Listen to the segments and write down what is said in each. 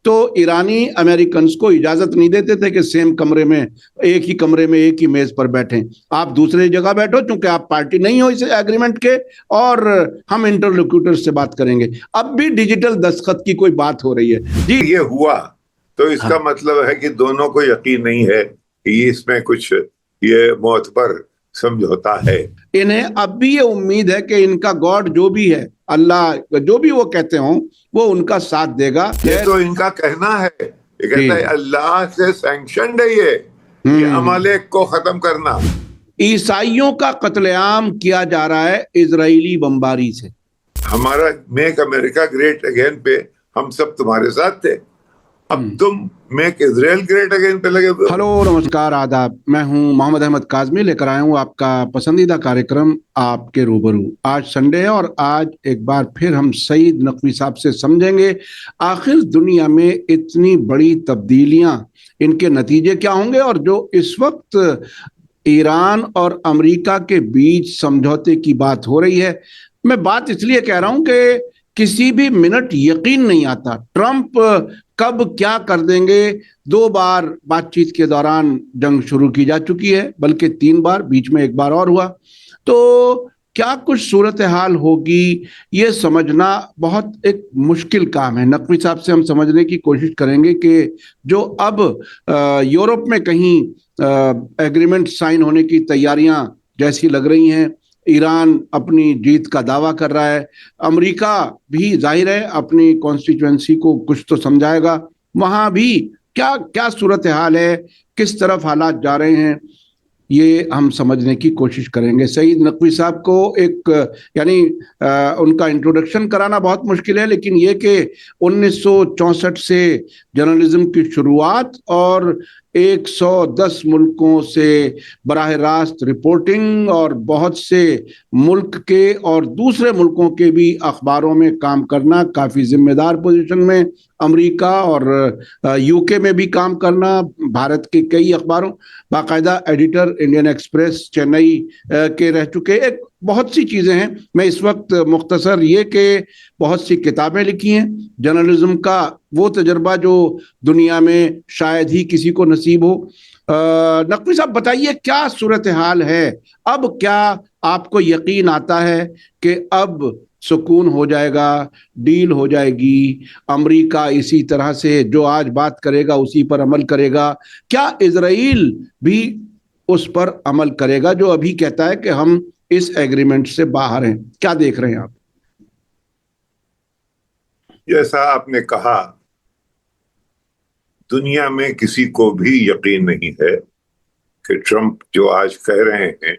तो ईरानी अमेरिकन को इजाजत नहीं देते थे कि सेम कमरे में, एक ही कमरे में एक ही मेज पर बैठें। आप दूसरी जगह बैठो क्योंकि आप पार्टी नहीं हो इस एग्रीमेंट के, और हम इंटरलोक्यूटर से बात करेंगे। अब भी डिजिटल दस्तखत की कोई बात हो रही है जी। ये हुआ तो इसका हाँ, मतलब है कि दोनों को यकीन नहीं है कि इसमें कुछ ये मौत पर समझौता है। इन्हें अब भी ये उम्मीद है कि इनका गॉड जो भी है, अल्लाह जो भी वो कहते हो, वो उनका साथ देगा। ये तो इनका कहना है, ये कहता है अल्लाह से सैंक्शनड है ये अमालेक को खत्म करना। ईसाइयों का कत्लेआम किया जा रहा है इजरायली बमबारी से। हमारा मेक अमेरिका ग्रेट अगेन पे हम सब तुम्हारे साथ थे, अब तुम मेक इजराइल ग्रेट अगेन पे लगे हुए हो। हेलो, नमस्कार, आदाब। मैं हूं मोहम्मद अहमद काजमी, लेकर आया हूं आपका पसंदीदा कार्यक्रम आपके रूबरू। आज संडे है और आज एक बार फिर हम सईद नकवी साहब से समझेंगे आखिर दुनिया में इतनी बड़ी तब्दीलियां, इनके नतीजे क्या होंगे, और जो इस वक्त ईरान और अमेरिका के बीच समझौते की बात हो रही है। मैं बात इसलिए कह रहा हूं कि किसी भी मिनट यकीन नहीं आता ट्रंप कब क्या कर देंगे। 2 बार बातचीत के दौरान जंग शुरू की जा चुकी है, बल्कि 3 बार, बीच में एक बार और हुआ। तो क्या कुछ सूरत हाल होगी, ये समझना बहुत एक मुश्किल काम है। नकवी साहब से हम समझने की कोशिश करेंगे कि जो अब यूरोप में कहीं एग्रीमेंट साइन होने की तैयारियां जैसी लग रही हैं, ईरान अपनी जीत का दावा कर रहा है, अमेरिका भी जाहिर है अपनी कॉन्स्टिट्यूएंसी को कुछ तो समझाएगा, वहां भी क्या क्या सूरत हाल है, किस तरफ हालात जा रहे हैं, ये हम समझने की कोशिश करेंगे। सईद नकवी साहब को एक यानी उनका इंट्रोडक्शन कराना बहुत मुश्किल है, लेकिन ये कि 1964 से जर्नलिज्म की शुरुआत और 110 मुल्कों से बराह रास्त रिपोर्टिंग, और बहुत से मुल्क के और दूसरे मुल्कों के भी अखबारों में काम करना, काफ़ी जिम्मेदार पोजीशन में, अमेरिका और यूके में भी काम करना, भारत के कई अखबारों, बाकायदा एडिटर इंडियन एक्सप्रेस चेन्नई के रह चुके। एक बहुत सी चीज़ें हैं। मैं इस वक्त मुख्तसर ये कि बहुत सी किताबें लिखी हैं, जर्नलिज्म का वो तजर्बा जो दुनिया में शायद ही किसी को नसीब हो। नकवी साहब बताइए क्या सूरत हाल है, अब क्या आपको यकीन आता है कि अब सुकून हो जाएगा, डील हो जाएगी, अमेरिका इसी तरह से जो आज बात करेगा उसी पर अमल करेगा, क्या इजराइल भी उस पर अमल करेगा जो अभी कहता है कि हम इस एग्रीमेंट से बाहर हैं? क्या देख रहे हैं आप? जैसा आपने कहा, दुनिया में किसी को भी यकीन नहीं है कि ट्रंप जो आज कह रहे हैं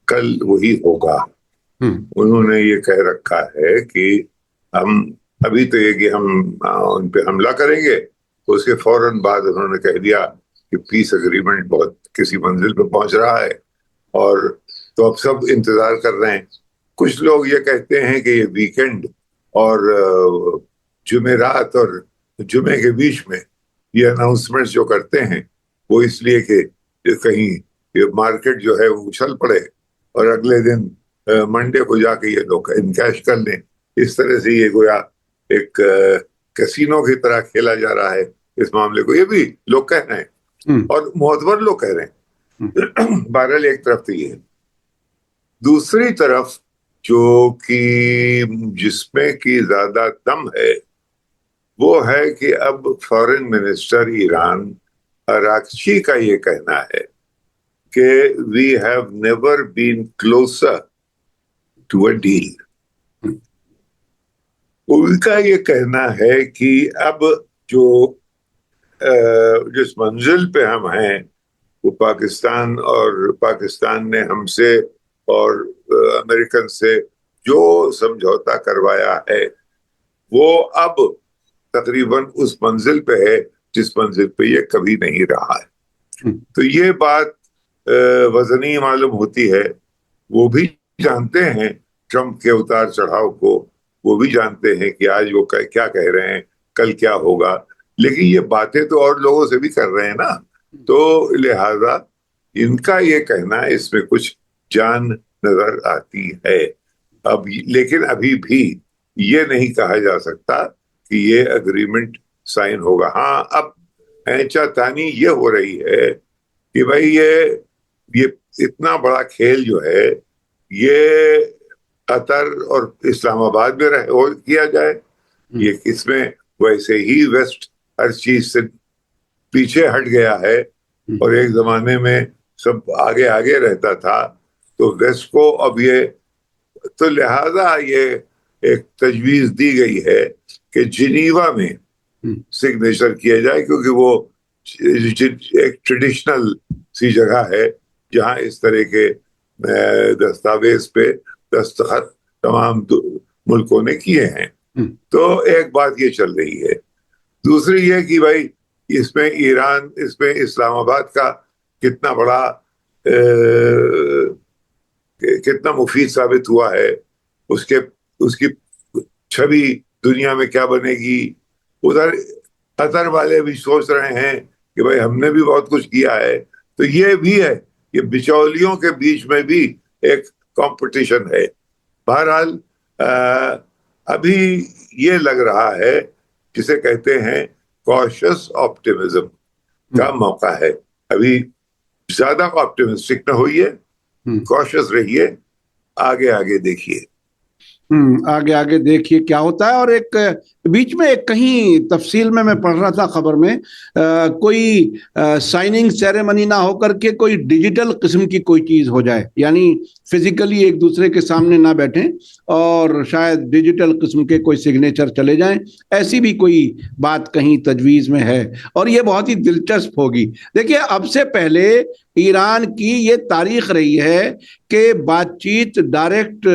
कल वही होगा। उन्होंने ये कह रखा है कि हम अभी तो ये कि हम उन पे हमला करेंगे, उसके फौरन बाद उन्होंने कह दिया कि पीस एग्रीमेंट बहुत किसी मंजिल पे पहुंच रहा है, और तो अब सब इंतजार कर रहे हैं। कुछ लोग ये कहते हैं कि ये वीकेंड और जुमेरात और जुमे के बीच में ये अनाउंसमेंट्स जो करते हैं वो इसलिए कि कहीं ये मार्केट जो है वो उछल पड़े और अगले दिन मंडे को जाके ये लोग इनकैश कर लें। इस तरह से ये गोया एक कैसीनो की तरह खेला जा रहा है इस मामले को, ये भी लोग कह रहे हैं और मोहतबर लोग कह रहे हैं। बहरहाल एक तरफ तो ये है, दूसरी तरफ जो कि जिसमें कि ज्यादा दम है वो है कि अब फॉरेन मिनिस्टर ईरान अरागची का ये कहना है कि we have never been closer to a deal. उनका ये कहना है कि अब जो जिस मंजिल पे हम हैं वो पाकिस्तान ने हमसे और अमेरिकन से जो समझौता करवाया है वो अब तकरीबन उस मंजिल पे है जिस मंजिल पे ये कभी नहीं रहा है। तो ये बात वजनी मालूम होती है। वो भी जानते हैं ट्रंप के उतार चढ़ाव को, वो भी जानते हैं कि आज वो क्या कह रहे हैं, कल क्या होगा, लेकिन ये बातें तो और लोगों से भी कर रहे हैं ना, तो लिहाजा इनका ये कहना इसमें कुछ जान नजर आती है। अब लेकिन अभी भी ये नहीं कहा जा सकता कि ये अग्रीमेंट साइन होगा। हाँ, अब ऐंचातानी ये हो रही है कि भाई ये इतना बड़ा खेल जो है ये कतर और इस्लामाबाद में किया जाए, ये इसमें वैसे ही वेस्ट हर चीज से पीछे हट गया है और एक जमाने में सब आगे आगे रहता था, तो वेस्ट को अब ये, तो लिहाजा ये एक तजवीज दी गई है कि जिनीवा में सिग्नेचर किया जाए, क्योंकि वो एक ट्रेडिशनल सी जगह है जहां इस तरह के दस्तावेज पे दस्तखत तमाम मुल्कों ने किए हैं। तो एक बात ये चल रही है। दूसरी ये कि भाई इसमें ईरान, इसमें इस्लामाबाद का कितना बड़ा कितना मुफीद साबित हुआ है, उसकी छवि दुनिया में क्या बनेगी। उधर कतर वाले भी सोच रहे हैं कि भाई हमने भी बहुत कुछ किया है, तो ये भी है, ये बिचौलियों के बीच में भी एक कंपटीशन है। बहरहाल अभी ये लग रहा है, जिसे कहते हैं कॉशियस ऑप्टिमिज्म का मौका है। अभी ज्यादा ऑप्टिमिस्टिक न होइए, कॉशियस रहिए, आगे आगे देखिए। आगे आगे देखिए क्या होता है। और एक बीच में एक कहीं तफसील में मैं पढ़ रहा था खबर में, कोई साइनिंग सेरेमनी ना होकर के कोई डिजिटल किस्म की कोई चीज हो जाए, यानी फिजिकली एक दूसरे के सामने ना बैठें और शायद डिजिटल किस्म के कोई सिग्नेचर चले जाएं, ऐसी भी कोई बात कहीं तजवीज में है और ये बहुत ही दिलचस्प होगी। देखिए, अब से पहले ईरान की ये तारीख रही है कि बातचीत डायरेक्ट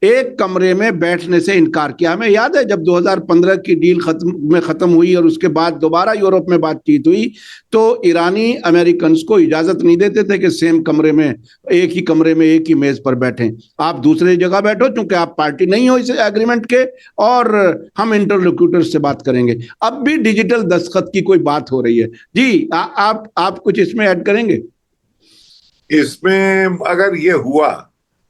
एक कमरे में बैठने से इनकार किया। हमें याद है जब 2015 की डील खत्म हुई और उसके बाद दोबारा यूरोप में बातचीत हुई, तो ईरानी अमेरिकन को इजाजत नहीं देते थे कि सेम कमरे में, एक ही कमरे में एक ही मेज पर बैठें। आप दूसरी जगह बैठो क्योंकि आप पार्टी नहीं हो इस एग्रीमेंट के, और हम इंटरलोक्यूटर से बात करेंगे। अब भी डिजिटल दस्तखत की कोई बात हो रही है। जी, आप कुछ इसमें ऐड करेंगे? इसमें अगर ये हुआ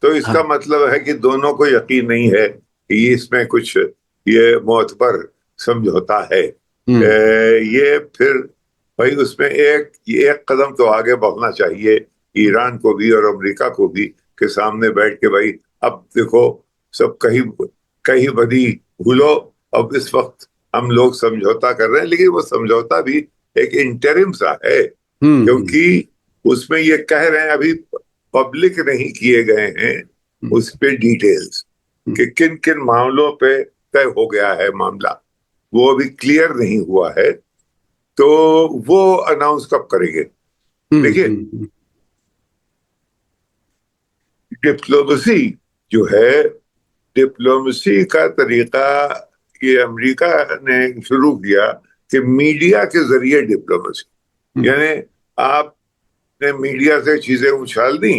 तो इसका मतलब है कि दोनों को यकीन नहीं है कि इसमें कुछ ये मोतबर समझौता है। ये फिर भाई उसमें एक कदम तो आगे बढ़ना चाहिए ईरान को भी और अमेरिका को भी, के सामने बैठ के भाई अब देखो सब कहीं बदी भूलो, अब इस वक्त हम लोग समझौता कर रहे हैं, लेकिन वो समझौता भी एक इंटरिम सा है, क्योंकि उसमें ये कह रहे हैं, अभी पब्लिक नहीं किए गए हैं उस पे डिटेल्स कि किन किन मामलों पे तय हो गया है मामला, वो अभी क्लियर नहीं हुआ है, तो वो अनाउंस कब करेंगे। देखिए, डिप्लोमेसी जो है, डिप्लोमेसी का तरीका ये अमेरिका ने शुरू किया कि मीडिया के जरिए डिप्लोमेसी, यानी आपने मीडिया से चीजें उछाल दी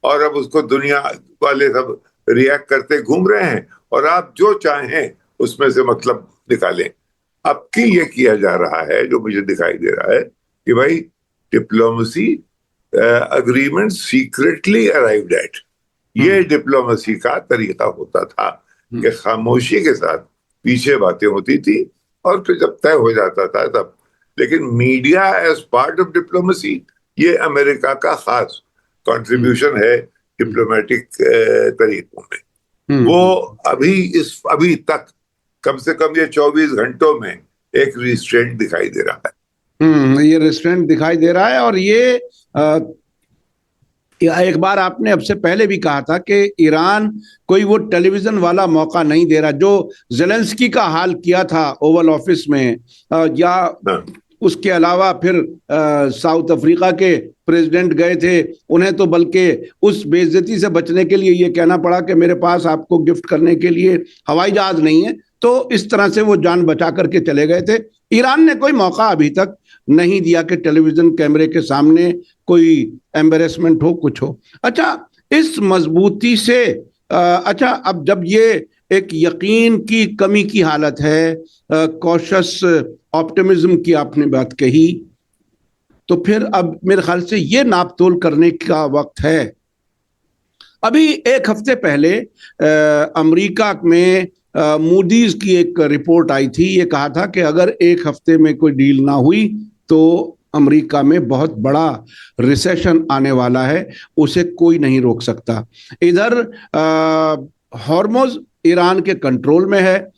और अब उसको दुनिया वाले सब रिएक्ट करते घूम रहे हैं और आप जो चाहें उसमें से मतलब निकालें। अब की ये किया जा रहा है, जो मुझे दिखाई दे रहा है कि भाई diplomacy agreement secretly arrived at, ये डिप्लोमेसी का तरीका होता था कि खामोशी के साथ पीछे बातें होती थी और फिर जब तय हो जाता था तब। लेकिन media as part of diplomacy, ये अमेरिका का खास कंट्रीब्यूशन है डिप्लोमेटिक तरीकों में। वो अभी तक कम से कम ये 24 घंटों में एक रिस्ट्रेंट दिखाई दे रहा है। ये रिस्ट्रेंट दिखाई दे रहा है। और ये एक बार आपने अब से पहले भी कहा था कि ईरान कोई वो टेलीविजन वाला मौका नहीं दे रहा, जो ज़ेलेंस्की का हाल किया था ओवल ऑफिस में, या उसके अलावा फिर साउथ अफ्रीका के प्रेसिडेंट गए थे, उन्हें तो बल्कि उस बेइज्जती से बचने के लिए ये कहना पड़ा कि मेरे पास आपको गिफ्ट करने के लिए हवाई जहाज नहीं है, तो इस तरह से वो जान बचा करके चले गए थे। ईरान ने कोई मौका अभी तक नहीं दिया कि टेलीविजन कैमरे के सामने कोई एम्बेरसमेंट हो, कुछ हो। अच्छा, इस मजबूती से अच्छा, अब जब ये एक यकीन की कमी की हालत है, कॉशियस ऑप्टिमिज्म की आपने बात कही, तो फिर अब मेरे ख्याल से ये नापतोल करने का वक्त है। अभी एक हफ्ते पहले अमेरिका में मूडीज की एक रिपोर्ट आई थी, ये कहा था कि अगर एक हफ्ते में कोई डील ना हुई तो अमेरिका में बहुत बड़ा रिसेशन आने वाला है, उसे कोई नहीं रोक सकता। इधर हॉर्मुज ईरान के कंट्रोल में है,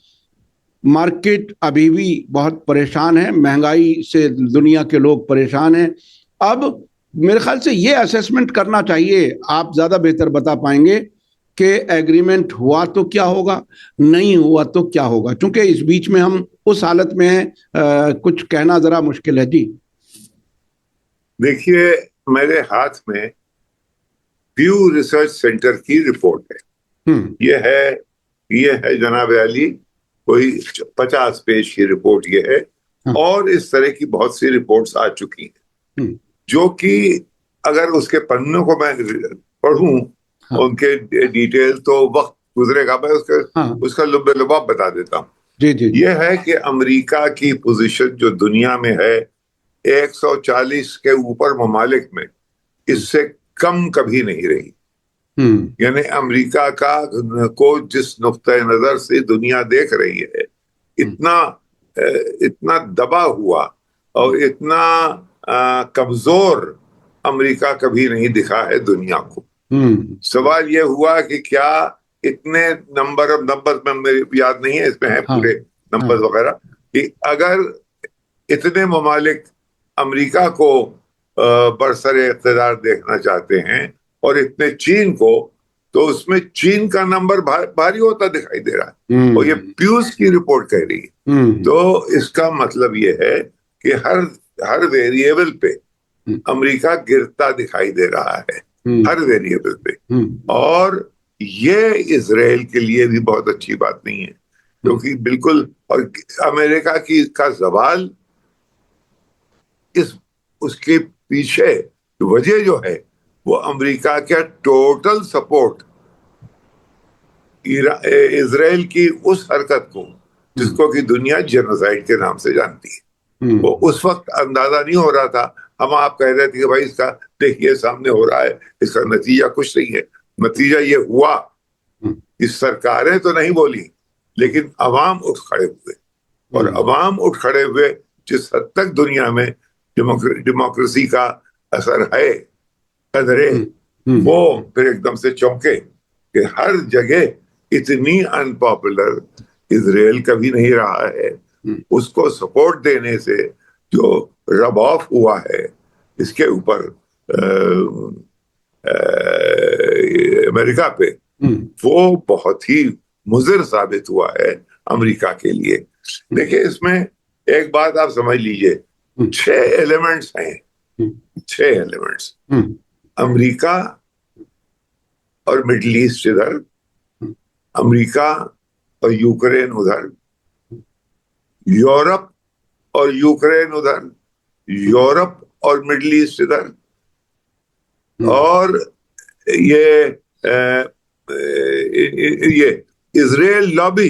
मार्केट अभी भी बहुत परेशान है, महंगाई से दुनिया के लोग परेशान हैं। अब मेरे ख्याल से ये असेसमेंट करना चाहिए, आप ज्यादा बेहतर बता पाएंगे कि एग्रीमेंट हुआ तो क्या होगा, नहीं हुआ तो क्या होगा, क्योंकि इस बीच में हम उस हालत में हैं, कुछ कहना जरा मुश्किल है जी। देखिए, मेरे हाथ में प्यू रिसर्च सेंटर की रिपोर्ट है। ये है जनाब अली, कोई 50 पेज की रिपोर्ट ये है। और इस तरह की बहुत सी रिपोर्ट्स आ चुकी हैं, जो कि अगर उसके पन्नों को मैं पढ़ूं, उनके डिटेल, तो वक्त गुजरेगा। मैं उसका लुब्बे-लुबाब बता देता हूँ। ये है कि अमेरिका की पोजीशन जो दुनिया में है 140 के ऊपर ममालिक में इससे कम कभी नहीं रही। यानी अमेरिका को जिस नुक्ते नजर से दुनिया देख रही है, इतना दबा हुआ और इतना कमजोर अमेरिका कभी नहीं दिखा है दुनिया को। सवाल यह हुआ कि क्या इतने नंबर में मेरे याद नहीं है, इसमें है पूरे नंबर वगैरह, कि अगर इतने ममालिक अमेरिका को बरसरे इक़्तिदार देखना चाहते हैं और इतने चीन को, तो उसमें चीन का नंबर भारी होता दिखाई दे रहा है। और ये प्यूस की रिपोर्ट कह रही है। तो इसका मतलब ये है कि हर वेरिएबल पे अमेरिका गिरता दिखाई दे रहा है, हर वेरिएबल पे। और ये इजराइल के लिए भी बहुत अच्छी बात नहीं है, क्योंकि बिल्कुल, और अमेरिका का सवाल उसके पीछे वजह जो है वो अमेरिका का टोटल सपोर्ट इजराइल की उस हरकत को, जिसको कि दुनिया जेनोसाइड के नाम से जानती है, वो उस वक्त अंदाजा नहीं हो रहा था। आप कह रहे थे कि भाई इसका देखिए सामने हो रहा है, इसका नतीजा कुछ नहीं है। नतीजा ये हुआ कि सरकारें तो नहीं बोली, लेकिन अवाम उठ खड़े हुए। और अवाम उठ खड़े हुए, जिस हद तक दुनिया में डेमोक्रेसी का असर है कदरे, वो फिर एकदम से चौंके कि हर जगह इतनी अनपॉपुलर इजराइल कभी नहीं रहा है। उसको सपोर्ट देने से जो रब ऑफ हुआ है इसके ऊपर अमेरिका पे, वो बहुत ही मुज़िर साबित हुआ है अमेरिका के लिए। देखिए, इसमें एक बात आप समझ लीजिए, 6 एलिमेंट्स हैं, 6 एलिमेंट्स। अमेरिका और मिडिल ईस्ट इधर, अमेरिका और यूक्रेन उधर, यूरोप और यूक्रेन उधर, यूरोप और मिडिल ईस्ट इधर, और ये इजराइल लॉबी।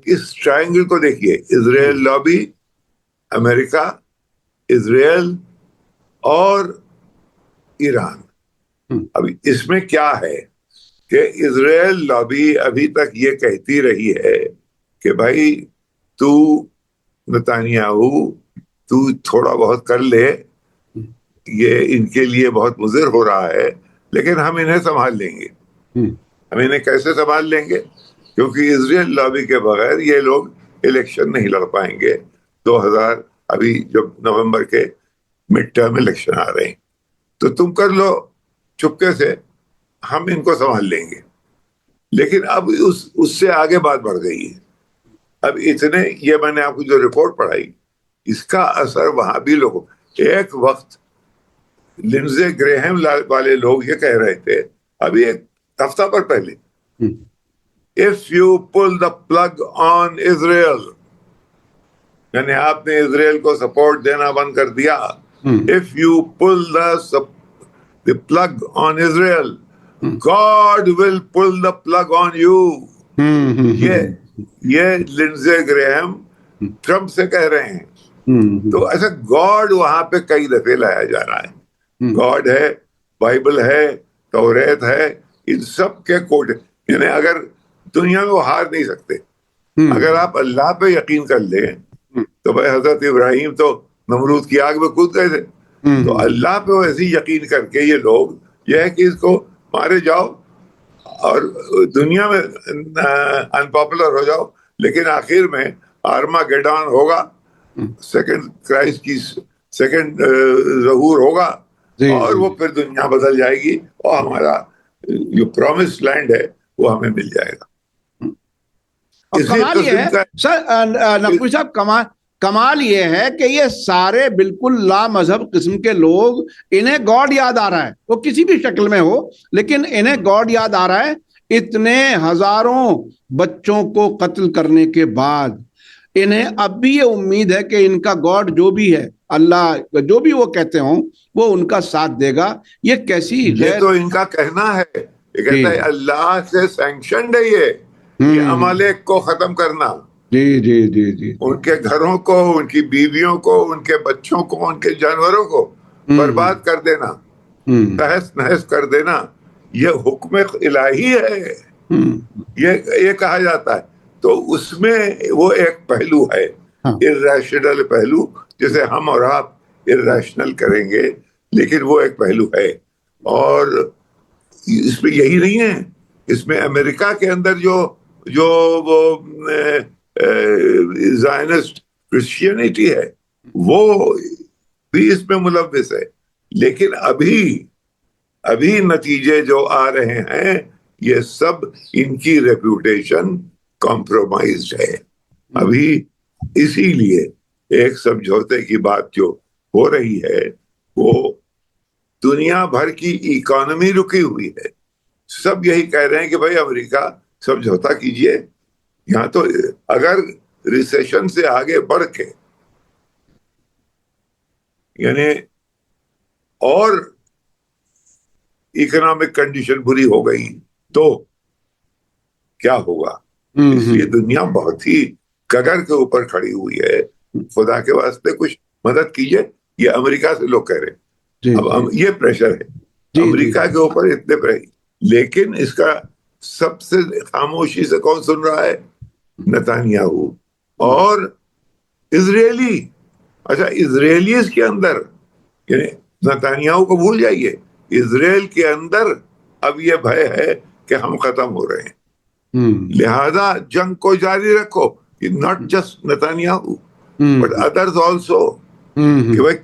इस ट्रायंगल को देखिए, इजराइल लॉबी, अमेरिका, इजराइल और ईरान। अभी इसमें क्या है कि इजराइल लॉबी अभी तक ये कहती रही है कि भाई तू नेतन्याहू, तू थोड़ा बहुत कर ले, ये इनके लिए बहुत मुज़िर हो रहा है, लेकिन हम इन्हें संभाल लेंगे। हम इन्हें कैसे संभाल लेंगे? क्योंकि इजराइल लॉबी के बगैर ये लोग इलेक्शन नहीं लड़ पाएंगे। 2000 अभी जब नवंबर के मिड टर्म इलेक्शन आ रहे हैं, तो तुम कर लो चुपके से, हम इनको संभाल लेंगे। लेकिन अब उससे आगे बात बढ़ गई है। अब इतने, ये मैंने आपको जो रिपोर्ट पढ़ाई, इसका असर वहां भी लोगों, एक वक्त लिंडसे ग्रेहम वाले लोग ये कह रहे थे अभी एक हफ्ता पर पहले, if you pull the plug on Israel, यानी आपने इजराइल को सपोर्ट देना बंद कर दिया, if you pull the plug on Israel, God will pull the plug on you. ये लिंडसे ग्रेहम ट्रम्प से कह रहे हैं। तो ऐसा गॉड वहां पे कई दफे लाया जा रहा है। गॉड है, बाइबल है, तौरेत है, इन सब के कोड। यानी अगर दुनिया में वो हार नहीं सकते। अगर आप अल्लाह पे यकीन कर लें तो भाई हजरत इब्राहिम तो नमरूद की आग में कूद गए थे, तो अल्लाह पे वैसे यकीन करके ये लोग यह है कि इसको मारे जाओ और दुनिया में अनपॉपुलर हो जाओ, लेकिन आखिर में आर्मागेडॉन होगा, सेकंड क्राइस्ट की सेकंड ज़हूर होगा और वो फिर दुनिया बदल जाएगी और हमारा जो प्रॉमिस लैंड है वो हमें मिल जाएगा। और कमाल ये है सर, नकवी साहब, कमाल ये है कि ये सारे बिल्कुल ला मजहब किस्म के लोग, इन्हें गॉड याद आ रहा है, वो किसी भी शक्ल में हो, लेकिन इन्हें गॉड याद आ रहा है। इतने हजारों बच्चों को कत्ल करने के बाद इन्हें अब भी ये उम्मीद है कि इनका गॉड जो भी है, अल्लाह जो भी वो कहते हो, वो उनका साथ देगा। ये कैसी ये तो इनका कहना है, ये कहता है अल्लाह से सैंक्शनड है ये अमालेक को खत्म करना। जी जी जी जी, उनके घरों को, उनकी बीवियों को, उनके बच्चों को, उनके जानवरों को बर्बाद कर देना, तहस नहस कर देना, ये हुक्म इलाही है, ये कहा जाता है। तो उसमें वो एक पहलू है, इर्रेशनल पहलू, जिसे हम और आप इर्रेशनल करेंगे, लेकिन वो एक पहलू है। और इसमें यही नहीं है, इसमें अमेरिका के अंदर जो वो ज़ायनिस्ट क्रिश्चियनिटी है वो भी इसमें मुलव्विस है। लेकिन अभी नतीजे जो आ रहे हैं, ये सब इनकी रेपुटेशन कॉम्प्रोमाइज्ड है अभी। इसीलिए एक समझौते की बात जो हो रही है वो दुनिया भर की इकोनॉमी रुकी हुई है। सब यही कह रहे हैं कि भाई अमेरिका समझौता कीजिए। यहाँ तो अगर रिसेशन से आगे बढ़ के यानी और इकोनॉमिक कंडीशन बुरी हो गई तो क्या होगा। इसलिए दुनिया बहुत ही कगार के ऊपर खड़ी हुई है। खुदा के वास्ते कुछ मदद कीजिए, ये अमेरिका से लोग कह रहे हैं। अब ये प्रेशर है अमेरिका के ऊपर, इतने प्रेशर, लेकिन इसका सबसे खामोशी से कौन सुन रहा है? नेतन्याहू और इजरायली। अच्छा, इजरायलीज के अंदर, यानी नेतन्याहू को भूल जाइए, इजराइल के अंदर अब ये भय है कि हम खत्म हो रहे हैं, लिहाजा जंग को जारी रखो। Not just Netanyahu but others also, कि भाई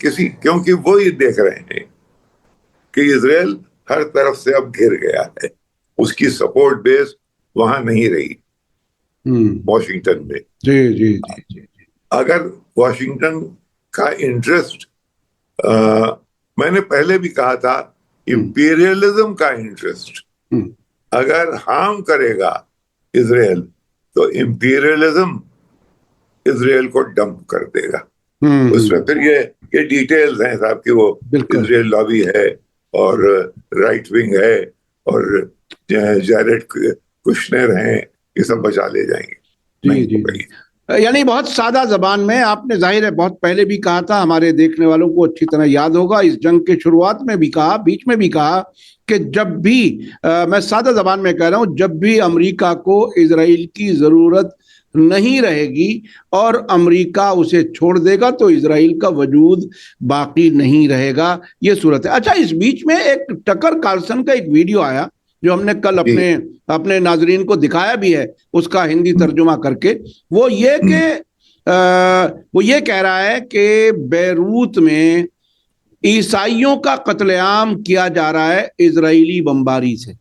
क्योंकि वो ये देख रहे हैं कि इजराइल हर तरफ से अब घिर गया है, उसकी सपोर्ट बेस वहां नहीं रही वॉशिंगटन में। जी जी जी जी। अगर वॉशिंगटन का इंटरेस्ट, मैंने पहले भी कहा था, इंपीरियलिज्म का इंटरेस्ट अगर हार्म करेगा इजराइल, तो इंपीरियलिज्म इजराइल को डंप कर देगा। उसमें फिर ये डिटेल्स हैं साहब की, वो इजराइल लॉबी है और राइट विंग है और जैरेड कुशनर हैं, ये सब बचा ले जाएंगे। जी जी। यानी बहुत सादा जबान में आपने, जाहिर है बहुत पहले भी कहा था, हमारे देखने वालों को अच्छी तरह याद होगा, इस जंग के शुरुआत में भी कहा, बीच में भी कहा कि जब भी मैं सादा जबान में कह रहा हूं, जब भी अमेरिका को इजराइल की जरूरत नहीं रहेगी और अमेरिका उसे छोड़ देगा तो इजराइल का वजूद बाकी नहीं रहेगा, ये सूरत है। अच्छा, इस बीच में एक टकर कार्लसन का एक वीडियो आया जो हमने कल अपने नाजरीन को दिखाया भी है, उसका हिंदी तर्जुमा करके। वो ये कह रहा है कि बेरूत में ईसाइयों का कत्लेआम किया जा रहा है इजरायली बमबारी से।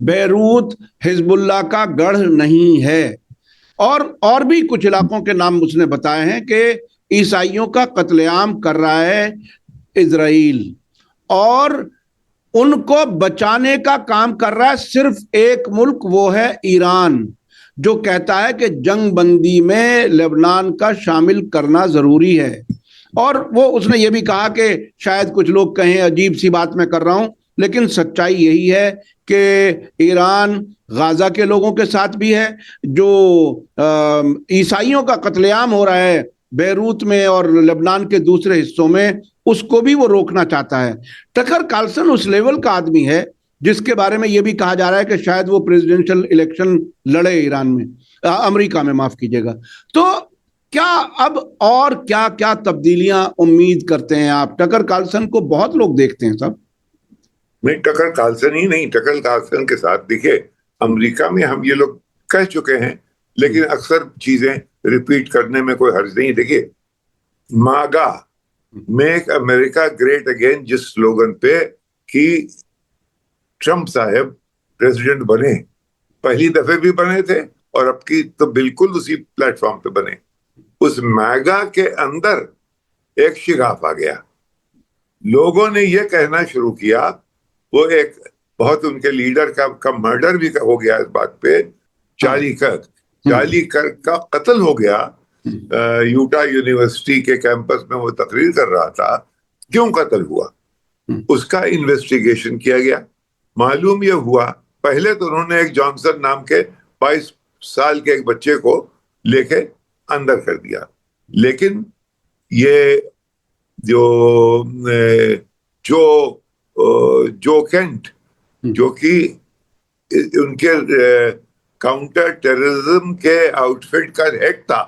बेरूत हिजबुल्लाह का गढ़ नहीं है, और भी कुछ इलाकों के नाम उसने बताए हैं कि ईसाइयों का कत्लेआम कर रहा है इजराइल, और उनको बचाने का काम कर रहा है सिर्फ एक मुल्क, वो है ईरान, जो कहता है कि जंग बंदी में लेबनान का शामिल करना जरूरी है। और वो उसने ये भी कहा कि शायद कुछ लोग कहें अजीब सी बात मैं कर रहा हूं, लेकिन सच्चाई यही है कि ईरान गाजा के लोगों के साथ भी है। जो ईसाइयों का कत्लेआम हो रहा है बेरूत में और लेबनान के दूसरे हिस्सों में, उसको भी वो रोकना चाहता है। टकर कार्लसन उस लेवल का आदमी है जिसके बारे में यह भी कहा जा रहा है कि शायद वो प्रेसिडेंशियल इलेक्शन लड़े ईरान में, अमेरिका में, माफ कीजिएगा। तो क्या अब और क्या क्या तब्दीलियां उम्मीद करते हैं आप? टकर कार्लसन को बहुत लोग देखते हैं सब। नहीं, टकर कार्लसन ही नहीं, टकर कार्लसन के साथ देखिए अमेरिका में हम ये लोग कह चुके हैं, लेकिन अक्सर चीजें रिपीट करने में कोई हर्ज नहीं। देखिए मागा, मेक अमेरिका ग्रेट अगेन, जिस स्लोगन पे कि ट्रंप साहब प्रेसिडेंट बने, पहली दफे भी बने थे और अब की तो बिल्कुल उसी प्लेटफॉर्म पे बने, उस मैगा के अंदर एक शिगाफ आ गया। लोगों ने यह कहना शुरू किया, वो एक बहुत उनके लीडर का मर्डर भी हो गया इस बात पे, चार्ली कर्क का कत्ल हो गया। यूटा यूनिवर्सिटी के कैंपस में वो तकरीर कर रहा था। क्यों कत्ल हुआ उसका इन्वेस्टिगेशन किया गया। मालूम यह हुआ, पहले तो उन्होंने एक जॉनसन नाम के 22 साल के एक बच्चे को लेके अंदर कर दिया, लेकिन ये जो केंट, जो कि उनके काउंटर टेररिज्म के आउटफिट का हेड था,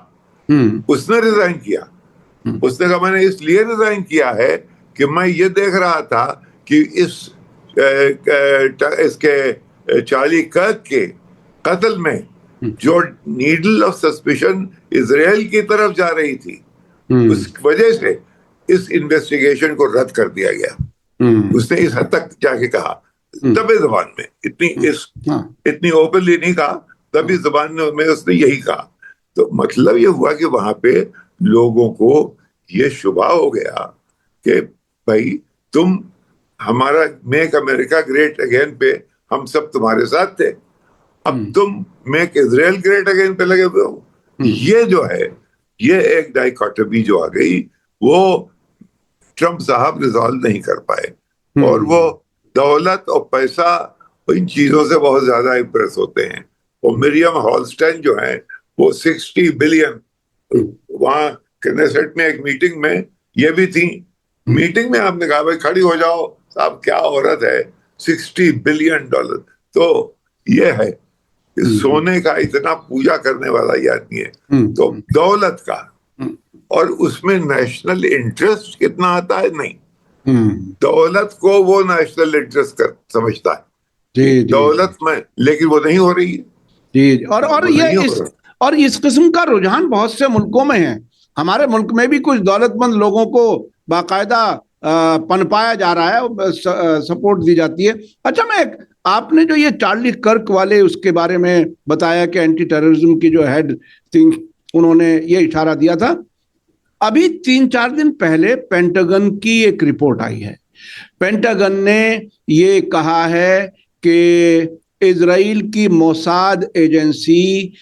उसने रिजाइन किया। उसने कहा मैंने इसलिए रिजाइन किया है कि मैं ये देख रहा था कि इसके चार्ली कर्क के कत्ल में जो नीडल ऑफ सस्पिशन इजराइल की तरफ जा रही थी, उस वजह से इस इन्वेस्टिगेशन को रद्द कर दिया गया। उसने इस हद तक जाके कहा, दबे जबान में, इतनी ओपनली नहीं कहा, दबी जबान में उसने यही कहा। तो मतलब ये हुआ कि वहां पे लोगों को ये शुबा हो गया कि भाई तुम हमारा मेक अमेरिका ग्रेट अगेन पे हम सब तुम्हारे साथ थे, अब तुम मेक इजराइल ग्रेट अगेन पे लगे हुए हो। ये जो है, ये एक डाइकोटमी जो आ गई, वो ट्रंप साहब रिजॉल्व नहीं कर पाए। और वो दौलत और पैसा, इन चीजों से बहुत ज्यादा इंप्रेस होते हैं। और मिरियम हॉलस्टाइन जो है वो 60 बिलियन, वहां कनेसेट में एक मीटिंग में ये भी थी, मीटिंग में आपने कहा भाई खड़ी हो जाओ साहब, क्या औरत है, $60 बिलियन। तो ये है, सोने का इतना पूजा करने वाला ये आदमी है। तो दौलत का और उसमें नेशनल इंटरेस्ट कितना आता है, नहीं, दौलत को वो नेशनल इंटरेस्ट समझता है जी, दौलत में, लेकिन वो नहीं हो रही है जी। और इस किस्म का रुझान बहुत से मुल्कों में है। हमारे मुल्क में भी कुछ दौलतमंद लोगों को बाकायदा पनपाया जा रहा है, सपोर्ट दी जाती है। अच्छा, आपने जो ये चार्ली कर्क वाले उसके बारे में बताया कि एंटी टेररिज्म की जो हेड थिंग, उन्होंने ये इशारा दिया था। अभी 3-4 दिन पहले पेंटागन की एक रिपोर्ट आई है। पेंटागन ने ये कहा है कि इजराइल की मोसाद एजेंसी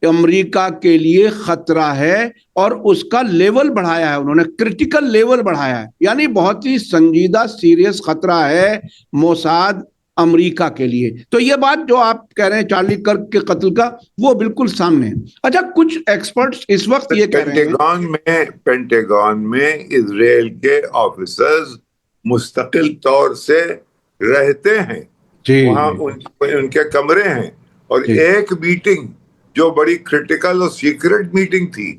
अमेरिका के लिए खतरा है और उसका लेवल बढ़ाया है, उन्होंने क्रिटिकल लेवल बढ़ाया है, यानी बहुत ही संजीदा सीरियस खतरा है मोसाद अमेरिका के लिए। तो ये बात जो आप कह रहे हैं चार्ली कर्क के कत्ल का, वो बिल्कुल सामने है। अच्छा, कुछ एक्सपर्ट्स इस वक्त ये कह रहे हैं पेंटागन में इजराइल के ऑफिसर्स मुस्तकिल तौर से रहते हैं, वहां उनके कमरे हैं, और एक मीटिंग जो बड़ी क्रिटिकल और सीक्रेट मीटिंग थी,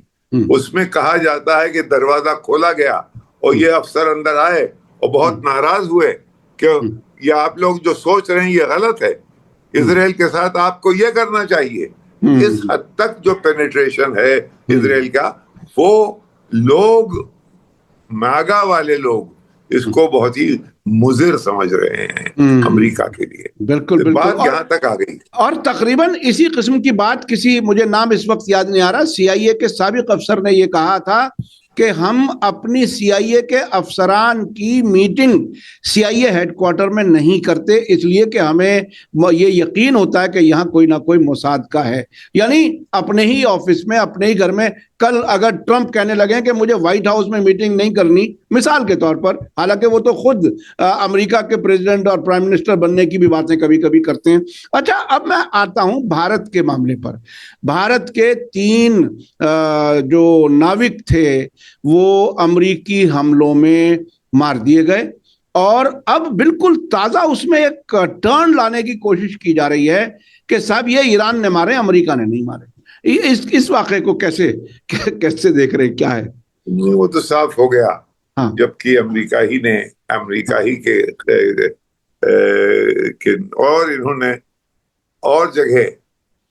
उसमें कहा जाता है कि दरवाजा खोला गया और ये अफसर अंदर आए और बहुत नाराज हुए कि ये आप लोग जो सोच रहे हैं ये गलत है, इजराइल के साथ आपको ये करना चाहिए। इस हद तक जो पेनिट्रेशन है इजराइल का, वो लोग, मैगा वाले लोग इसको बहुत ही मुजिर समझ रहे हैं अमेरिका के लिए। बिल्कुल, बात यहाँ तक आ गई। और तकरीबन इसी किस्म की बात किसी, मुझे नाम इस वक्त याद नहीं आ रहा, CIA के साबिक अफसर ने ये कहा था कि हम अपनी CIA के अफसरान की मीटिंग CIA हेडक्वार्टर में नहीं करते, इसलिए कि हमें ये यकीन होता है कि यहाँ कोई ना कोई मोसाद का है। यानी अपने ही ऑफिस में, अपने ही घर में। कल अगर ट्रंप कहने लगे कि मुझे व्हाइट हाउस में मीटिंग नहीं करनी, मिसाल के तौर पर, हालांकि वो तो खुद अमेरिका के प्रेसिडेंट और प्राइम मिनिस्टर बनने की भी बातें कभी कभी करते हैं। अच्छा, अब मैं आता हूं भारत के मामले पर। भारत के 3 जो नाविक थे वो अमेरिकी हमलों में मार दिए गए। और अब बिल्कुल ताजा उसमें एक टर्न लाने की कोशिश की जा रही है कि साहब ये ईरान ने मारे, अमेरिका ने नहीं मारे। इस वाक़े को कैसे देख रहे हैं, क्या है? वो तो साफ हो गया। हाँ, जबकि अमेरिका ही के और इन्होंने और जगह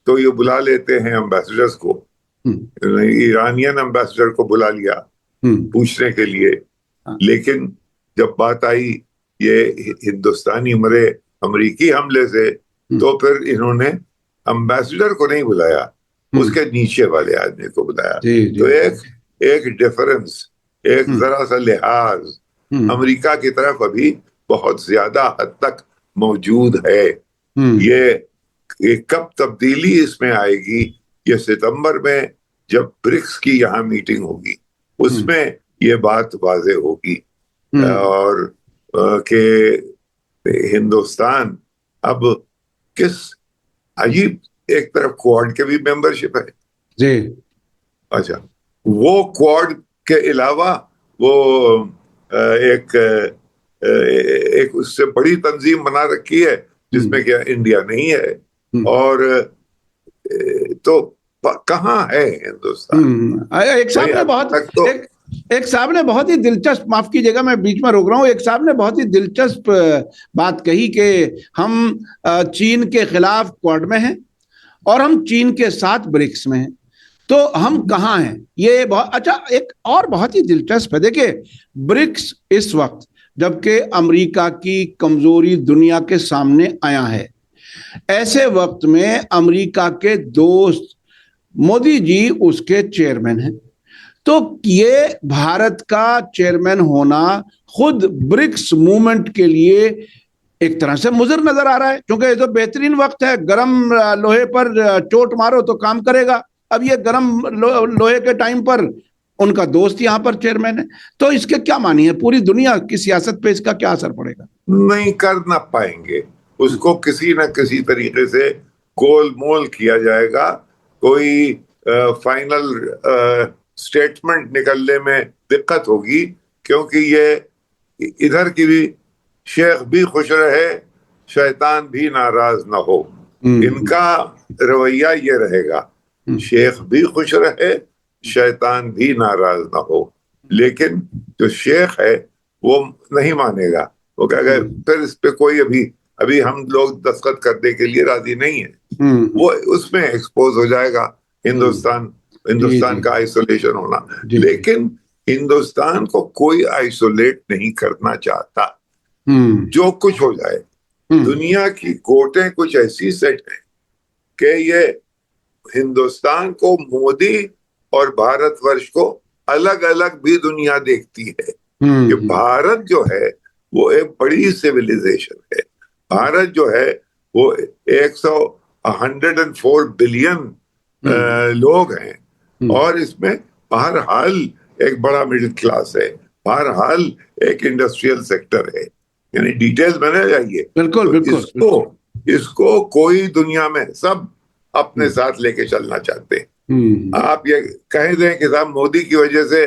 तो ये बुला लेते हैं एम्बेसडर्स को। ईरानियन एम्बेसडर को बुला लिया पूछने के लिए, लेकिन जब बात आई ये हिंदुस्तानी मरे अमेरिकी हमले से, तो फिर इन्होंने एम्बेसडर को नहीं बुलाया, उसके नीचे वाले आदमी को बुलाया। तो एक डिफरेंस, एक जरा सा लिहाज अमेरिका की तरफ अभी बहुत ज्यादा हद तक मौजूद है। ये कब तब्दीली इसमें आएगी, ये सितंबर में जब ब्रिक्स की यहाँ मीटिंग होगी उसमें ये बात वाजे होगी। और कि हिंदुस्तान अब किस अजीब, एक तरफ क्वाड के भी मेंबरशिप है जी, अच्छा, वो क्वाड के अलावा वो एक उससे बड़ी तंजीम बना रखी है जिसमें क्या इंडिया नहीं है। और तो कहाँ है हिंदुस्तान? एक साहब ने बहुत ही दिलचस्प, माफ कीजिएगा मैं बीच में रोक रहा हूँ, एक साहब ने बहुत ही दिलचस्प बात कही कि हम चीन के खिलाफ क्वाड में हैं और हम चीन के साथ ब्रिक्स में हैं, तो हम कहाँ हैं? ये बहुत अच्छा, एक और बहुत ही दिलचस्प है। देखिए, ब्रिक्स इस वक्त जबकि अमेरिका की कमजोरी दुनिया के सामने आया है, ऐसे वक्त में अमेरिका के दोस्त मोदी जी उसके चेयरमैन हैं। तो ये भारत का चेयरमैन होना खुद ब्रिक्स मूवमेंट के लिए एक तरह से मुज़र नजर आ रहा है, क्योंकि ये तो बेहतरीन वक्त है, गरम लोहे पर चोट मारो तो काम करेगा। अब ये गरम लोहे के टाइम पर उनका दोस्त यहाँ पर चेयरमैन है, तो इसके क्या मानी है? पूरी दुनिया की सियासत पे इसका क्या असर पड़ेगा? नहीं कर ना पाएंगे, उसको किसी न किसी तरीके से गोल मोल किया जाएगा। कोई फाइनल स्टेटमेंट निकलने में दिक्कत होगी, क्योंकि ये इधर की भी शेख भी खुश रहे, शैतान भी नाराज ना हो, इनका रवैया ये रहेगा, शेख भी खुश रहे, शैतान भी नाराज ना हो। लेकिन जो शेख है वो नहीं मानेगा, वो कहेगा फिर इस पे कोई अभी हम लोग दस्तखत करने के लिए राजी नहीं है। वो उसमें एक्सपोज हो जाएगा हिंदुस्तान का आइसोलेशन होना। लेकिन हिंदुस्तान को कोई आइसोलेट नहीं करना चाहता, जो कुछ हो जाए। दुनिया की कोर्टें कुछ ऐसी सेट है कि ये हिंदुस्तान को, मोदी और भारतवर्ष को अलग अलग भी दुनिया देखती है कि भारत जो है वो एक बड़ी सिविलाइजेशन है। भारत जो है वो 104 बिलियन लोग हैं, और इसमें बहरहाल एक बड़ा मिडिल क्लास है, बहरहाल एक इंडस्ट्रियल सेक्टर है। यानी डिटेल्स में न जाइए, बिल्कुल, इसको कोई दुनिया में सब अपने साथ लेके चलना चाहते हैं। आप ये कह दें कि साहब मोदी की वजह से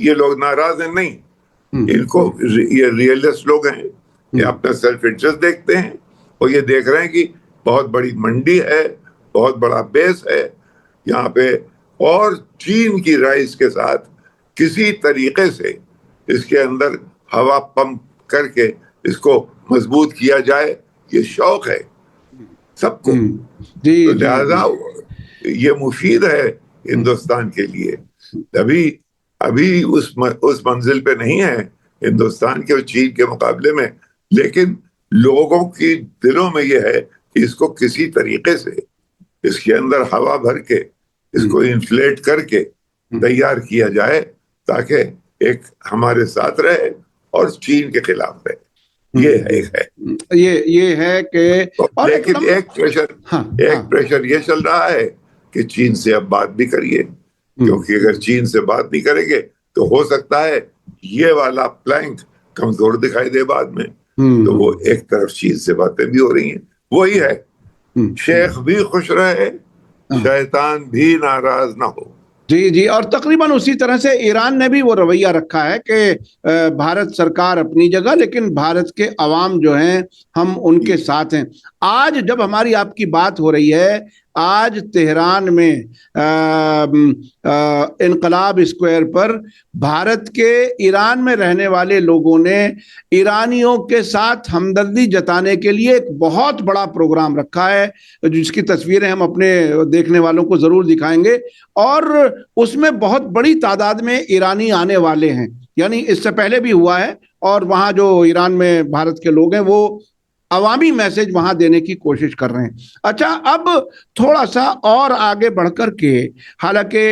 ये लोग नाराज हैं, नहीं, इनको ये रियलिस्ट लोग हैं, ये अपना सेल्फ इंटरेस्ट देखते हैं, और ये देख रहे हैं कि बहुत बड़ी मंडी है, बहुत बड़ा बेस है यहाँ पे, और चीन की राइस के साथ किसी तरीके से इसके अंदर हवा पंप करके इसको मजबूत किया जाए, ये शौक है सबको। तो लिहाजा ये मुफीद है हिंदुस्तान के लिए। अभी उस मंजिल पे नहीं है हिंदुस्तान के और चीन के मुकाबले में, लेकिन लोगों की दिलों में ये है कि इसको किसी तरीके से इसके अंदर हवा भर के इसको इन्फ्लेट करके तैयार किया जाए, ताकि एक हमारे साथ रहे और चीन के खिलाफ रहे। ये है कि लेकिन एक प्रेशर ये चल रहा है कि चीन से अब बात भी करिए, क्योंकि अगर चीन से बात नहीं करेंगे तो हो सकता है ये वाला प्लैंक कमजोर दिखाई दे बाद में। तो वो एक तरफ चीन से बातें भी हो रही हैं, वही है, शेख भी खुश रहे, शैतान भी नाराज ना हो। जी जी, और तकरीबन उसी तरह से ईरान ने भी वो रवैया रखा है कि भारत सरकार अपनी जगह, लेकिन भारत के अवाम जो हैं हम उनके साथ हैं। आज जब हमारी आपकी बात हो रही है, आज तेहरान में इनकलाब स्क्वायर पर भारत के ईरान में रहने वाले लोगों ने ईरानियों के साथ हमदर्दी जताने के लिए एक बहुत बड़ा प्रोग्राम रखा है, जिसकी तस्वीरें हम अपने देखने वालों को जरूर दिखाएंगे। और उसमें बहुत बड़ी तादाद में ईरानी आने वाले हैं, यानी इससे पहले भी हुआ है, और वहां जो ईरान में भारत के लोग हैं वो अवामी मैसेज वहां देने की कोशिश कर रहे हैं। अच्छा, अब थोड़ा सा और आगे बढ़कर के, हालांकि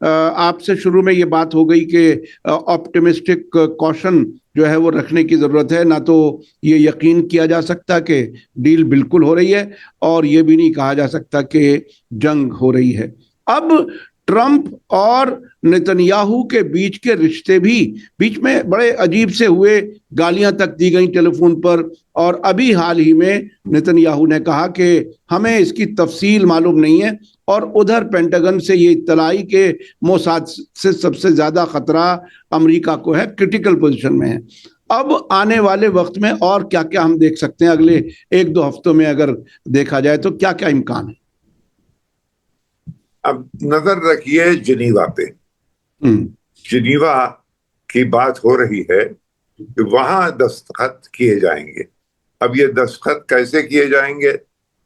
आपसे शुरू में ये बात हो गई कि ऑप्टिमिस्टिक कॉशन जो है वो रखने की जरूरत है, ना तो ये यकीन किया जा सकता कि डील बिल्कुल हो रही है, और ये भी नहीं कहा जा सकता कि जंग हो रही है। अब ट्रंप और नेतन्याहू के बीच के रिश्ते भी बीच में बड़े अजीब से हुए, गालियां तक दी गई टेलीफोन पर, और अभी हाल ही में नेतन्याहू ने कहा कि हमें इसकी तफसील मालूम नहीं है, और उधर पेंटागन से ये इत्तला आई कि मोसाद से सबसे ज्यादा खतरा अमेरिका को है, क्रिटिकल पोजीशन में है। अब आने वाले वक्त में और क्या क्या हम देख सकते हैं, अगले 1-2 हफ्तों में अगर देखा जाए तो क्या क्या इम्कान है? अब नजर रखिए जिनीवा पे। जिनीवा की बात हो रही है कि वहां दस्तखत किए जाएंगे। अब ये दस्तखत कैसे किए जाएंगे?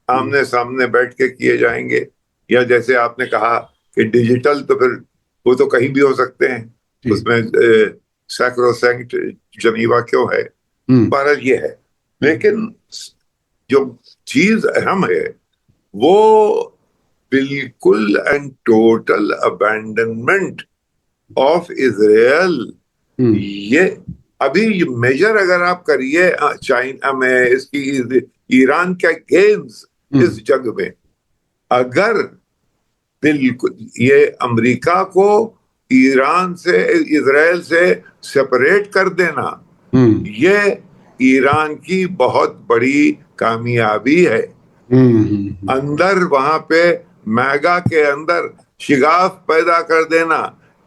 आमने सामने बैठ के किए जाएंगे, या जैसे आपने कहा कि डिजिटल, तो फिर वो तो कहीं भी हो सकते हैं, उसमें सैक्रोसैंक्ट जिनीवा क्यों है? पर ये है, लेकिन जो चीज अहम है वो बिल्कुल and total abandonment of Israel. ये अभी मेजर अगर आप करिए चाइना में इसकी, ईरान के गेम्स इस जंग में, अगर बिल्कुल ये अमेरिका को ईरान से, इजराइल से सेपरेट कर देना, ये ईरान की बहुत बड़ी कामयाबी है। अंदर वहां पे मैगा के अंदर शिगाफ पैदा कर देना,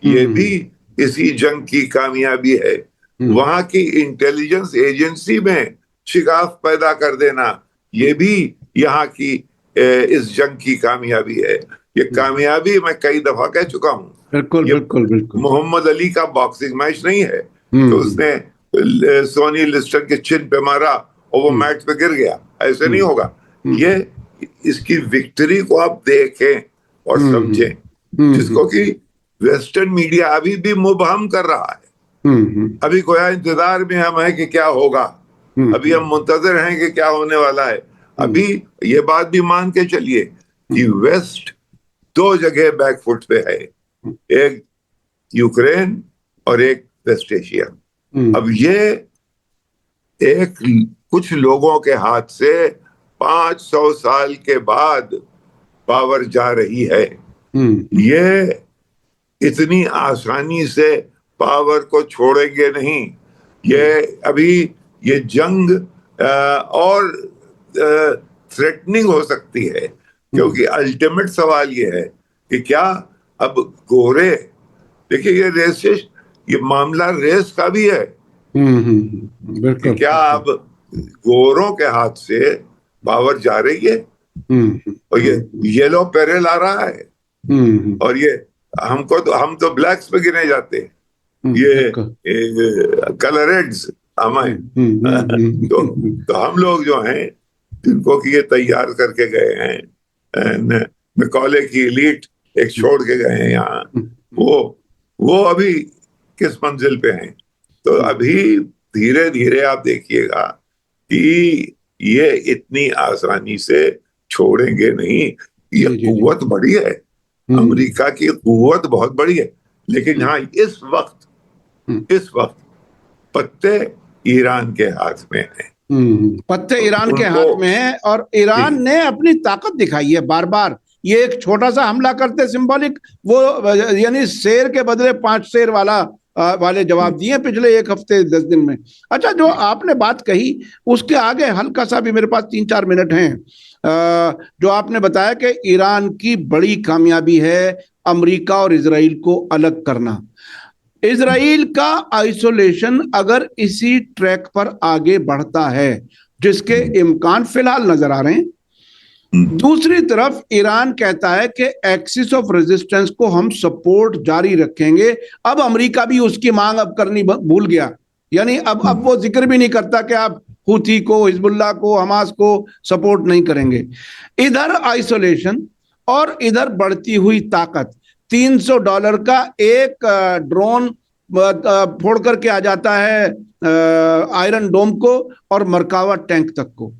ये भी इसी जंग की कामयाबी है। वहां की इंटेलिजेंस एजेंसी में शिगाफ पैदा कर देना, ये भी यहाँ की इस जंग की कामयाबी है। ये कामयाबी मैं कई दफा कह चुका हूँ। बिल्कुल बिल्कुल बिल्कुल। मोहम्मद अली का बॉक्सिंग मैच नहीं है तो उसने सोनी लिस्टन के चिन पे मारा और वो मैच पे गिर गया, ऐसे नहीं होगा। ये इसकी विक्ट्री को आप देखें और समझें, जिसको कि वेस्टर्न मीडिया अभी भी मुबहम कर रहा है। अभी गोया इंतजार में हम हैं कि क्या होगा, अभी हम मुंतजर हैं कि क्या होने वाला है। अभी ये बात भी मान के चलिए कि वेस्ट 2 जगह बैकफुट पे है, एक यूक्रेन और एक वेस्ट एशिया। अब ये एक कुछ लोगों के हाथ से 500 साल के बाद पावर जा रही है। ये इतनी आसानी से पावर को छोड़ेंगे नहीं। ये अभी ये जंग और थ्रेटनिंग हो सकती है, क्योंकि अल्टीमेट सवाल ये है कि क्या अब गोरे, देखिए ये रेसिस्ट, ये मामला रेस का भी है कि क्या अब गोरों के हाथ से पावर जा रही है, और ये येलो पेरेल आ रहा है, और ये हमको तो, हम तो ब्लैक्स पे गिने जाते हैं, ये कलर रेड्स हमें तो हम लोग जो हैं जिनको कि ये तैयार करके गए हैं, मैकॉले की एलीट एक छोड़ के गए हैं यहाँ, वो अभी किस मंजिल पे हैं। तो अभी धीरे धीरे आप देखिएगा कि ये इतनी आसानी से छोड़ेंगे नहीं। ये कुव्वत बड़ी है, अमेरिका की कुव्वत बहुत बड़ी है, लेकिन हाँ इस वक्त पत्ते ईरान के हाथ में है। पत्ते ईरान के हाथ में है, और ईरान ने अपनी ताकत दिखाई है बार बार। ये एक छोटा सा हमला करते सिंबॉलिक, वो यानी शेर के बदले 5 शेर वाले जवाब दिए पिछले 1 हफ्ते 10 दिन में। अच्छा, जो आपने बात कही उसके आगे हल्का सा भी, मेरे पास 3-4 मिनट हैं, जो आपने बताया कि ईरान की बड़ी कामयाबी है अमेरिका और इजराइल को अलग करना। इजराइल का आइसोलेशन अगर इसी ट्रैक पर आगे बढ़ता है, जिसके इम्कान फिलहाल नजर आ रहे हैं, दूसरी तरफ ईरान कहता है कि एक्सिस ऑफ रेजिस्टेंस को हम सपोर्ट जारी रखेंगे। अब अमेरिका भी उसकी मांग अब करनी भूल गया, यानी अब वो जिक्र भी नहीं करता कि आप हुथी को, हिजबुल्लाह को, हमास को सपोर्ट नहीं करेंगे। इधर आइसोलेशन और इधर बढ़ती हुई ताकत। $300 का एक ड्रोन फोड़ करके आ जाता है आयरन डोम को और मरकावा टैंक तक को।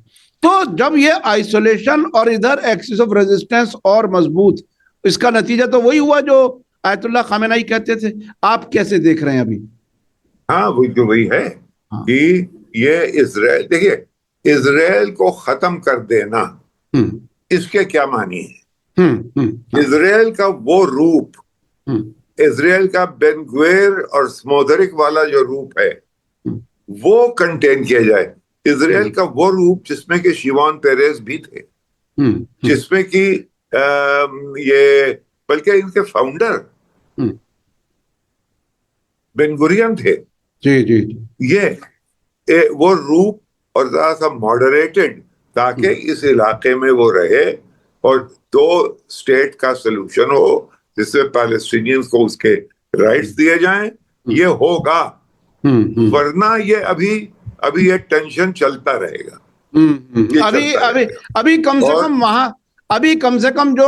तो जब ये आइसोलेशन और इधर एक्सिस ऑफ रेजिस्टेंस और मजबूत, इसका नतीजा तो वही हुआ जो आयतुल्लाह खामेनेई कहते थे। आप कैसे देख रहे हैं अभी? हाँ, वही है कि ये इजराइल, देखिए, इजराइल को खत्म कर देना, इसके क्या मानी है? इजराइल का वो रूप, इजराइल का बेन गुवेर और स्मोदरिक वाला जो रूप है, वो कंटेन किया जाए। इजराइल का वो रूप जिसमें कि शिमोन पेरेस भी थे, जिसमें कि ये, बल्कि इनके फाउंडर बेन गुरियन थे। जी जी। ये वो रूप और जरा सा मॉडरेटेड, ताकि इस इलाके में वो रहे और 2 स्टेट का सलूशन हो, जिससे पैलेस्टीनियंस को उसके राइट्स दिए जाएं। ये होगा, वरना ये अभी ये टेंशन चलता रहेगा। अभी कम से कम जो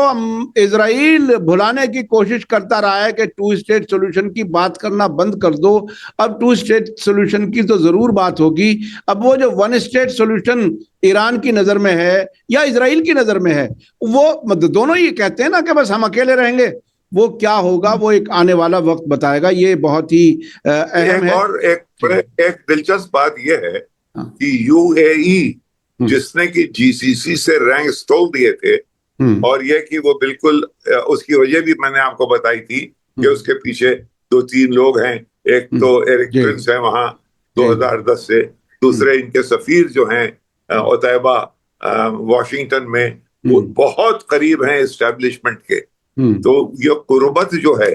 इजराइल भुलाने की कोशिश करता रहा है कि 2 स्टेट सोल्यूशन की बात करना बंद कर दो। अब 2 स्टेट सोल्यूशन की तो जरूर बात होगी। अब वो जो 1 स्टेट सोल्यूशन ईरान की नजर में है या इजराइल की नजर में है, वो दोनों ही कहते हैं ना कि बस हम अकेले रहेंगे। वो क्या होगा वो एक आने वाला वक्त बताएगा। ये बहुत ही अहम है। और एक दिलचस्प बात यह है कि यूएई, जिसने कि जीसीसी से रैंक तोड़ दिए थे, और ये कि वो बिल्कुल, उसकी वजह भी मैंने आपको बताई थी कि उसके पीछे 2-3 लोग हैं। एक तो एरिक प्रिंस है वहां 2010 से, दूसरे इनके सफीर जो हैं ओतैबा वॉशिंगटन में, वो बहुत करीब हैं एस्टेब्लिशमेंट के। तो ये कुर्बत जो है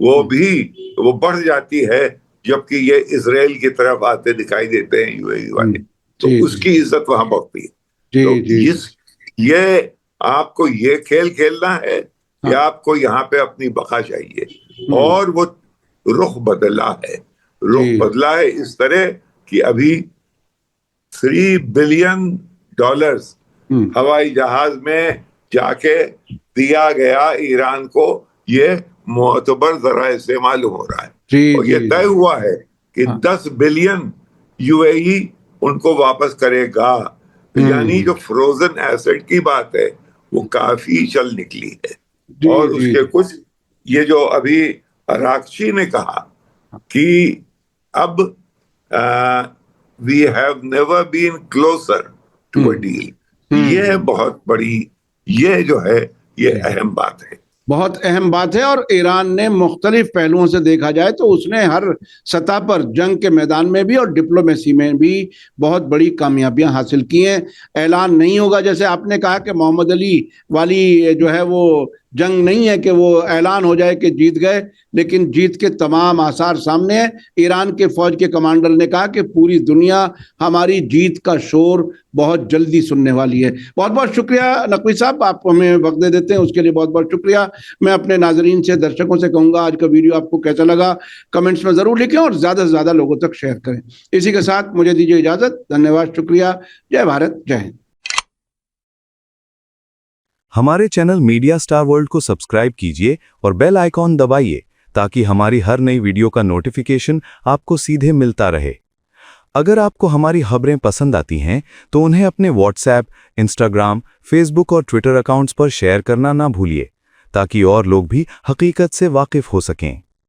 वो बढ़ जाती है जबकि ये इजराइल की तरफ आते दिखाई देते हैं यूएई वाले, तो उसकी इज्जत वहां बढ़ती है। तो ये आपको ये खेल खेलना है कि आपको यहाँ पे अपनी बका चाहिए, और वो रुख बदला है इस तरह कि अभी $3 बिलियन हवाई जहाज में जाके दिया गया ईरान को। ये मोतबर जरा से मालूम हो रहा है, और ये तय हुआ है कि 10 बिलियन यूएई उनको वापस करेगा। यानी जो फ्रोजन एसेट की बात है वो काफी चल निकली है। और उसके कुछ, ये जो अभी अराक्ची ने कहा कि अब we have never been closer to a deal, ये बहुत बड़ी, ये जो है ये अहम बात है, बहुत अहम बात है। और ईरान ने मुख्तलिफ पहलुओं से देखा जाए तो उसने हर सतह पर, जंग के मैदान में भी और डिप्लोमेसी में भी बहुत बड़ी कामयाबियां हासिल की हैं। ऐलान नहीं होगा, जैसे आपने कहा कि मोहम्मद अली वाली जो है वो जंग नहीं है कि वो ऐलान हो जाए कि जीत गए, लेकिन जीत के तमाम आसार सामने हैं। ईरान के फौज के कमांडर ने कहा कि पूरी दुनिया हमारी जीत का शोर बहुत जल्दी सुनने वाली है। बहुत बहुत शुक्रिया नकवी साहब, आप हमें वक्त दे देते हैं, उसके लिए बहुत बहुत शुक्रिया। मैं अपने नाजरीन से, दर्शकों से कहूंगा आज का वीडियो आपको कैसा लगा कमेंट्स में जरूर लिखें और ज्यादा से ज्यादा लोगों तक शेयर करें। इसी के साथ मुझे दीजिए इजाजत। धन्यवाद, शुक्रिया। जय भारत, जय हिंद। हमारे चैनल मीडिया स्टार वर्ल्ड को सब्सक्राइब कीजिए और बेल आइकॉन दबाइए ताकि हमारी हर नई वीडियो का नोटिफिकेशन आपको सीधे मिलता रहे। अगर आपको हमारी खबरें पसंद आती हैं तो उन्हें अपने व्हाट्सएप, इंस्टाग्राम, फेसबुक और ट्विटर अकाउंट्स पर शेयर करना ना भूलिए ताकि और लोग भी हकीकत से वाकिफ हो सकें।